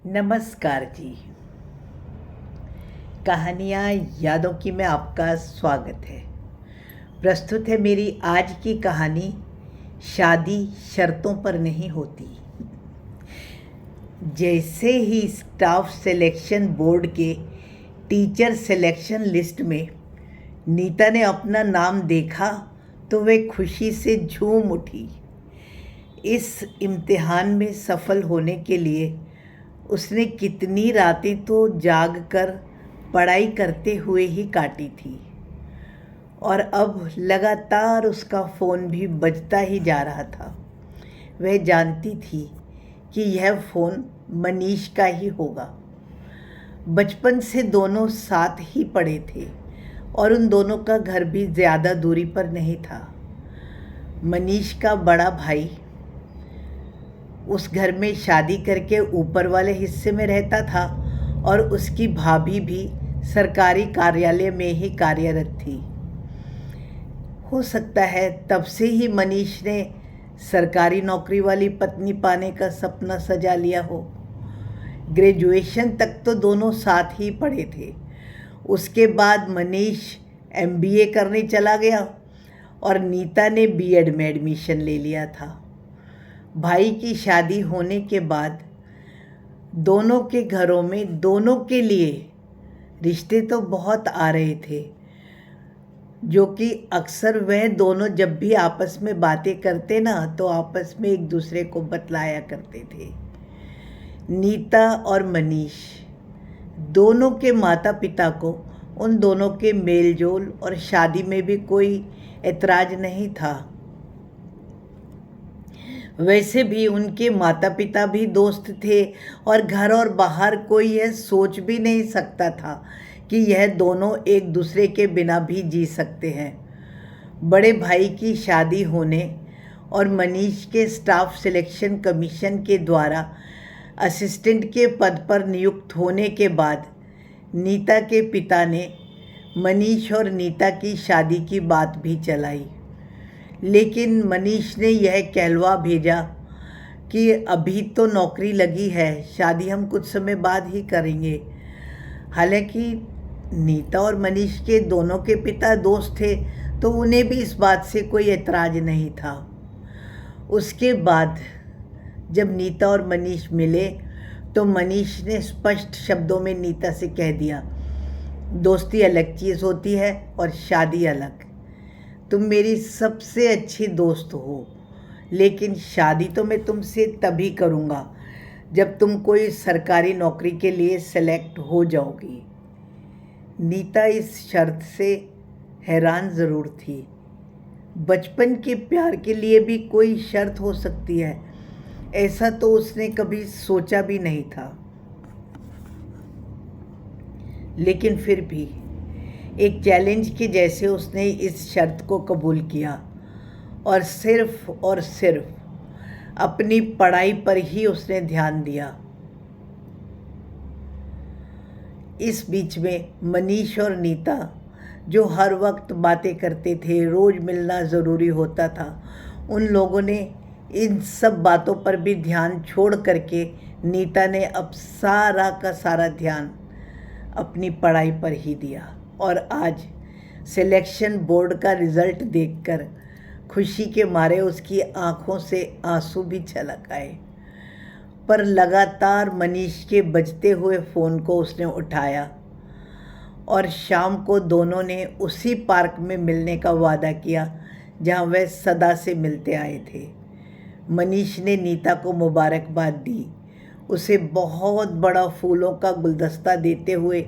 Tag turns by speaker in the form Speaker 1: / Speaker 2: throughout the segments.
Speaker 1: नमस्कार जी। कहानियाँ यादों की में आपका स्वागत है। प्रस्तुत है मेरी आज की कहानी, शादी शर्तों पर नहीं होती। जैसे ही स्टाफ सिलेक्शन बोर्ड के टीचर सिलेक्शन लिस्ट में नीता ने अपना नाम देखा तो वे खुशी से झूम उठी। इस इम्तिहान में सफल होने के लिए उसने कितनी रातें तो जाग कर पढ़ाई करते हुए ही काटी थी और अब लगातार उसका फ़ोन भी बजता ही जा रहा था। वह जानती थी कि यह फ़ोन मनीष का ही होगा। बचपन से दोनों साथ ही पढ़े थे और उन दोनों का घर भी ज़्यादा दूरी पर नहीं था। मनीष का बड़ा भाई उस घर में शादी करके ऊपर वाले हिस्से में रहता था और उसकी भाभी भी सरकारी कार्यालय में ही कार्यरत थी। हो सकता है तब से ही मनीष ने सरकारी नौकरी वाली पत्नी पाने का सपना सजा लिया हो। ग्रेजुएशन तक तो दोनों साथ ही पढ़े थे। उसके बाद मनीष MBA करने चला गया और नीता ने B.Ed में एडमिशन ले लिया था। भाई की शादी होने के बाद दोनों के घरों में दोनों के लिए रिश्ते तो बहुत आ रहे थे, जो कि अक्सर वह दोनों जब भी आपस में बातें करते ना तो आपस में एक दूसरे को बतलाया करते थे। नीता और मनीष दोनों के माता पिता को उन दोनों के मेल जोल और शादी में भी कोई ऐतराज़ नहीं था। वैसे भी उनके माता पिता भी दोस्त थे और घर और बाहर कोई यह सोच भी नहीं सकता था कि यह दोनों एक दूसरे के बिना भी जी सकते हैं। बड़े भाई की शादी होने और मनीष के स्टाफ सिलेक्शन कमीशन के द्वारा असिस्टेंट के पद पर नियुक्त होने के बाद नीता के पिता ने मनीष और नीता की शादी की बात भी चलाई, लेकिन मनीष ने यह कहलवा भेजा कि अभी तो नौकरी लगी है, शादी हम कुछ समय बाद ही करेंगे। हालांकि नीता और मनीष के दोनों के पिता दोस्त थे तो उन्हें भी इस बात से कोई ऐतराज़ नहीं था। उसके बाद जब नीता और मनीष मिले तो मनीष ने स्पष्ट शब्दों में नीता से कह दिया, दोस्ती अलग चीज़ होती है और शादी अलग। तुम मेरी सबसे अच्छी दोस्त हो, लेकिन शादी तो मैं तुमसे तभी करूँगा जब तुम कोई सरकारी नौकरी के लिए सेलेक्ट हो जाओगी। नीता इस शर्त से हैरान ज़रूर थी। बचपन के प्यार के लिए भी कोई शर्त हो सकती है, ऐसा तो उसने कभी सोचा भी नहीं था। लेकिन फिर भी एक चैलेंज के जैसे उसने इस शर्त को कबूल किया और सिर्फ अपनी पढ़ाई पर ही उसने ध्यान दिया। इस बीच में मनीष और नीता जो हर वक्त बातें करते थे, रोज़ मिलना ज़रूरी होता था, उन लोगों ने इन सब बातों पर भी ध्यान छोड़ करके नीता ने अब सारा का सारा ध्यान अपनी पढ़ाई पर ही दिया और आज सिलेक्शन बोर्ड का रिज़ल्ट देखकर खुशी के मारे उसकी आंखों से आंसू भी छलक आए। पर लगातार मनीष के बजते हुए फ़ोन को उसने उठाया और शाम को दोनों ने उसी पार्क में मिलने का वादा किया जहां वह सदा से मिलते आए थे। मनीष ने नीता को मुबारकबाद दी, उसे बहुत बड़ा फूलों का गुलदस्ता देते हुए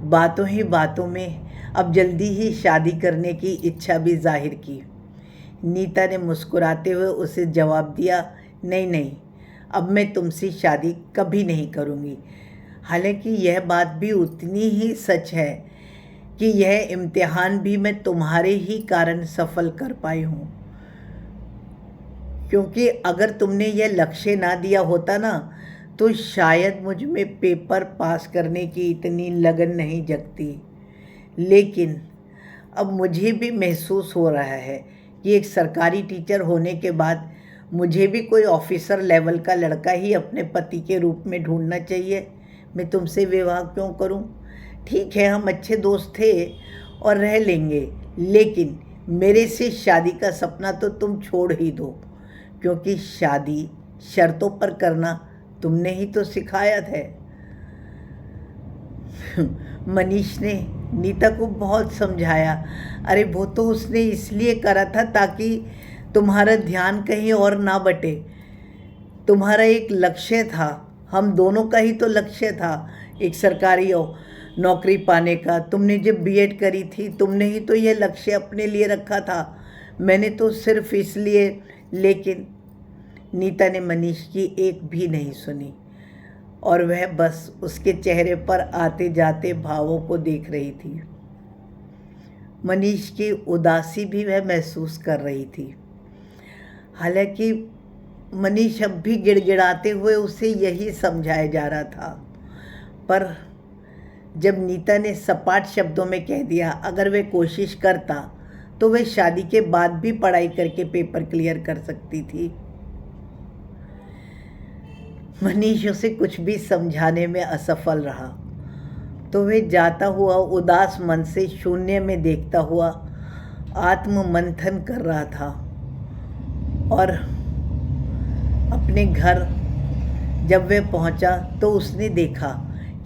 Speaker 1: बातों ही बातों में अब जल्दी ही शादी करने की इच्छा भी जाहिर की। नीता ने मुस्कुराते हुए उसे जवाब दिया, नहीं नहीं, अब मैं तुमसे शादी कभी नहीं करूँगी। हालांकि यह बात भी उतनी ही सच है कि यह इम्तिहान भी मैं तुम्हारे ही कारण सफल कर पाई हूँ, क्योंकि अगर तुमने यह लक्ष्य ना दिया होता ना तो शायद मुझ में पेपर पास करने की इतनी लगन नहीं जगती। लेकिन अब मुझे भी महसूस हो रहा है कि एक सरकारी टीचर होने के बाद मुझे भी कोई ऑफिसर लेवल का लड़का ही अपने पति के रूप में ढूंढना चाहिए। मैं तुमसे विवाह क्यों करूं? ठीक है, हम अच्छे दोस्त थे और रह लेंगे, लेकिन मेरे से शादी का सपना तो तुम छोड़ ही दो, क्योंकि शादी शर्तों पर करना तुमने ही तो सिखाया था। मनीष ने नीता को बहुत समझाया। अरे वो तो उसने इसलिए करा था ताकि तुम्हारा ध्यान कहीं और ना बटे। तुम्हारा एक लक्ष्य था, हम दोनों का ही तो लक्ष्य था, एक सरकारी नौकरी पाने का। तुमने जब बीएड करी थी तुमने ही तो ये लक्ष्य अपने लिए रखा था, मैंने तो सिर्फ इसलिए। लेकिन नीता ने मनीष की एक भी नहीं सुनी और वह बस उसके चेहरे पर आते जाते भावों को देख रही थी। मनीष की उदासी भी वह महसूस कर रही थी। हालांकि मनीष अब भी गिड़गिड़ाते हुए उसे यही समझाया जा रहा था, पर जब नीता ने सपाट शब्दों में कह दिया अगर वह कोशिश करता तो वह शादी के बाद भी पढ़ाई करके पेपर क्लियर कर सकती थी, मनीष उसे कुछ भी समझाने में असफल रहा। तो वह जाता हुआ उदास मन से शून्य में देखता हुआ आत्म मंथन कर रहा था और अपने घर जब वह पहुंचा तो उसने देखा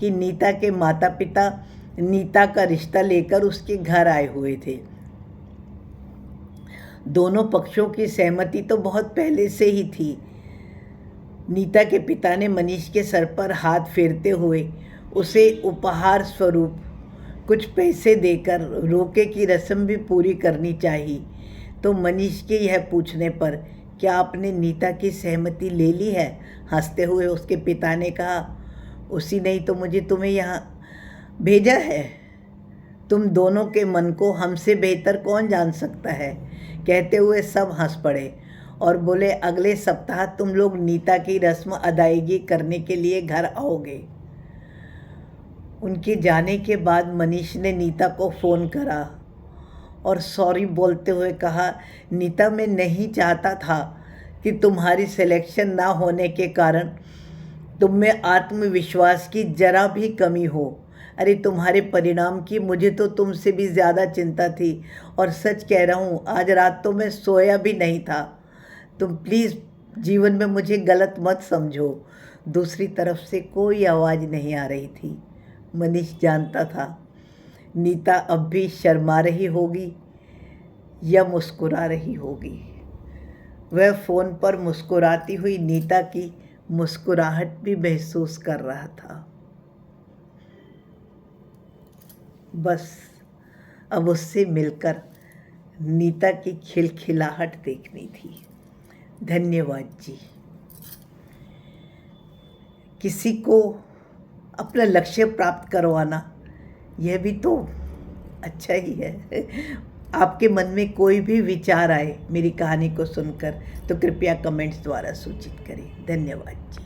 Speaker 1: कि नीता के माता पिता नीता का रिश्ता लेकर उसके घर आए हुए थे। दोनों पक्षों की सहमति तो बहुत पहले से ही थी। नीता के पिता ने मनीष के सर पर हाथ फेरते हुए उसे उपहार स्वरूप कुछ पैसे देकर रोके की रस्म भी पूरी करनी चाहिए। तो मनीष के यह पूछने पर क्या आपने नीता की सहमति ले ली है, हंसते हुए उसके पिता ने कहा, उसी ने ही तो मुझे तुम्हें यहाँ भेजा है। तुम दोनों के मन को हमसे बेहतर कौन जान सकता है। कहते हुए सब हंस पड़े और बोले, अगले सप्ताह तुम लोग नीता की रस्म अदायगी करने के लिए घर आओगे। उनके जाने के बाद मनीष ने नीता को फ़ोन करा और सॉरी बोलते हुए कहा, नीता मैं नहीं चाहता था कि तुम्हारी सिलेक्शन ना होने के कारण तुम में आत्मविश्वास की जरा भी कमी हो। अरे तुम्हारे परिणाम की मुझे तो तुमसे भी ज़्यादा चिंता थी और सच कह रहा हूँ आज रात तो मैं सोया भी नहीं था। तुम प्लीज़ जीवन में मुझे गलत मत समझो। दूसरी तरफ से कोई आवाज़ नहीं आ रही थी। मनीष जानता था नीता अब भी शर्मा रही होगी या मुस्कुरा रही होगी। वह फ़ोन पर मुस्कुराती हुई नीता की मुस्कुराहट भी महसूस कर रहा था। बस अब उससे मिलकर नीता की खिलखिलाहट देखनी थी। धन्यवाद जी। किसी को अपना लक्ष्य प्राप्त करवाना यह भी तो अच्छा ही है। आपके मन में कोई भी विचार आए मेरी कहानी को सुनकर तो कृपया कमेंट्स द्वारा सूचित करें। धन्यवाद जी।